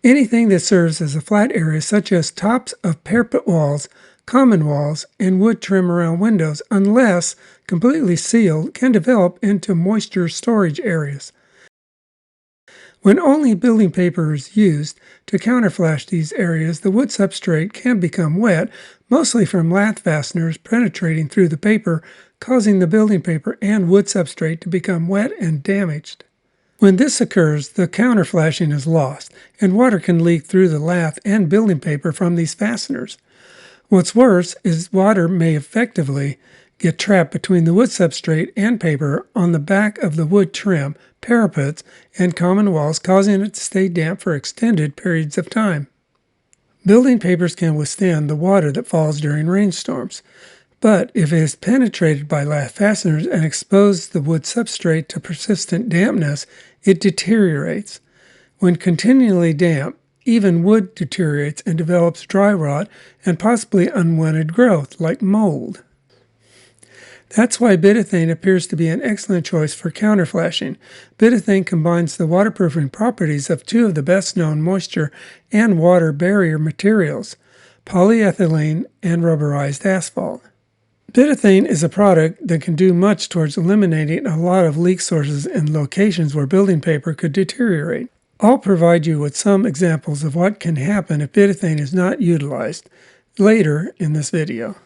Anything that serves as a flat area, such as tops of parapet walls, common walls, and wood trim around windows, unless completely sealed, can develop into moisture storage areas. When only building paper is used to counterflash these areas, the wood substrate can become wet, mostly from lath fasteners penetrating through the paper, causing the building paper and wood substrate to become wet and damaged. When this occurs, the counterflashing is lost, and water can leak through the lath and building paper from these fasteners. What's worse is water may effectively get trapped between the wood substrate and paper on the back of the wood trim, parapets, and common walls, causing it to stay damp for extended periods of time. Building papers can withstand the water that falls during rainstorms, but if it is penetrated by lath fasteners and exposes the wood substrate to persistent dampness, it deteriorates. When continually damp, even wood deteriorates and develops dry rot and possibly unwanted growth, like mold. That's why Bituthene appears to be an excellent choice for counterflashing. Bituthene combines the waterproofing properties of two of the best-known moisture and water barrier materials, polyethylene and rubberized asphalt. Bituthene is a product that can do much towards eliminating a lot of leak sources in locations where building paper could deteriorate. I'll provide you with some examples of what can happen if Bituthene is not utilized later in this video.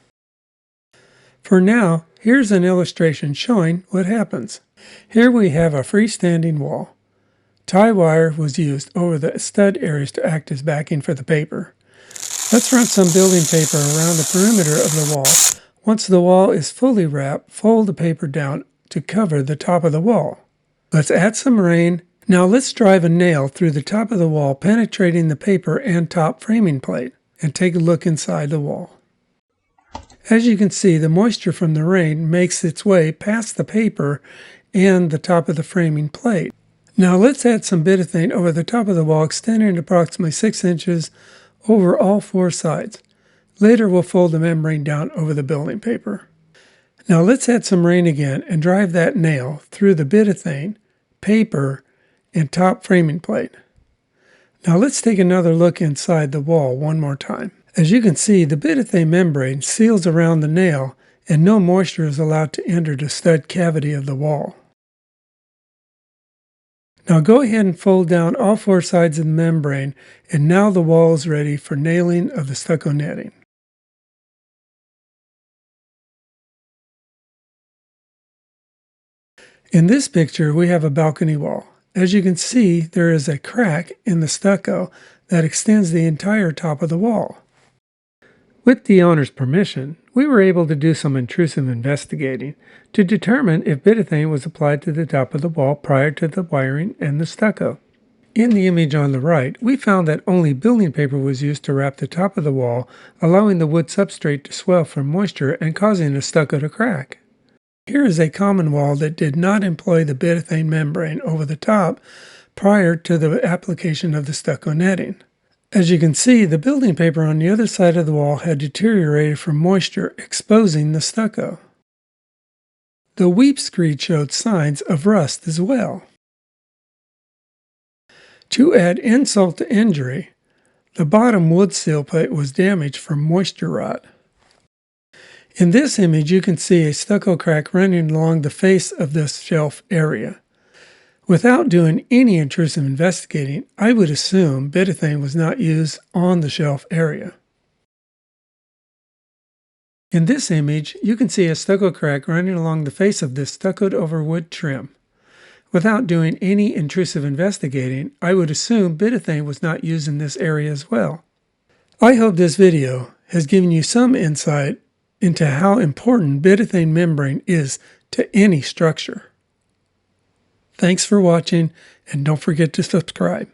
For now, here's an illustration showing what happens. Here we have a freestanding wall. Tie wire was used over the stud areas to act as backing for the paper. Let's run some building paper around the perimeter of the wall. Once the wall is fully wrapped, fold the paper down to cover the top of the wall. Let's add some rain. Now let's drive a nail through the top of the wall, penetrating the paper and top framing plate, and take a look inside the wall. As you can see, the moisture from the rain makes its way past the paper and the top of the framing plate. Now let's add some Bituthene over the top of the wall, extending approximately 6 inches over all 4 sides. Later we'll fold the membrane down over the building paper. Now let's add some rain again and drive that nail through the Bituthene, paper, and top framing plate. Now let's take another look inside the wall one more time. As you can see, the Bituthene membrane seals around the nail and no moisture is allowed to enter the stud cavity of the wall. Now go ahead and fold down all 4 sides of the membrane, and now the wall is ready for nailing of the stucco netting. In this picture, we have a balcony wall. As you can see, there is a crack in the stucco that extends the entire top of the wall. With the owner's permission, we were able to do some intrusive investigating to determine if Bituthene was applied to the top of the wall prior to the wiring and the stucco. In the image on the right, we found that only building paper was used to wrap the top of the wall, allowing the wood substrate to swell from moisture and causing the stucco to crack. Here is a common wall that did not employ the Bituthene membrane over the top prior to the application of the stucco netting. As you can see, the building paper on the other side of the wall had deteriorated from moisture, exposing the stucco. The weep screed showed signs of rust as well. To add insult to injury, the bottom wood seal plate was damaged from moisture rot. In this image, you can see a stucco crack running along the face of this shelf area. Without doing any intrusive investigating, I would assume Bituthene was not used on the shelf area. In this image, you can see a stucco crack running along the face of this stuccoed over wood trim. Without doing any intrusive investigating, I would assume Bituthene was not used in this area as well. I hope this video has given you some insight into how important Bituthene membrane is to any structure. Thanks for watching, and don't forget to subscribe.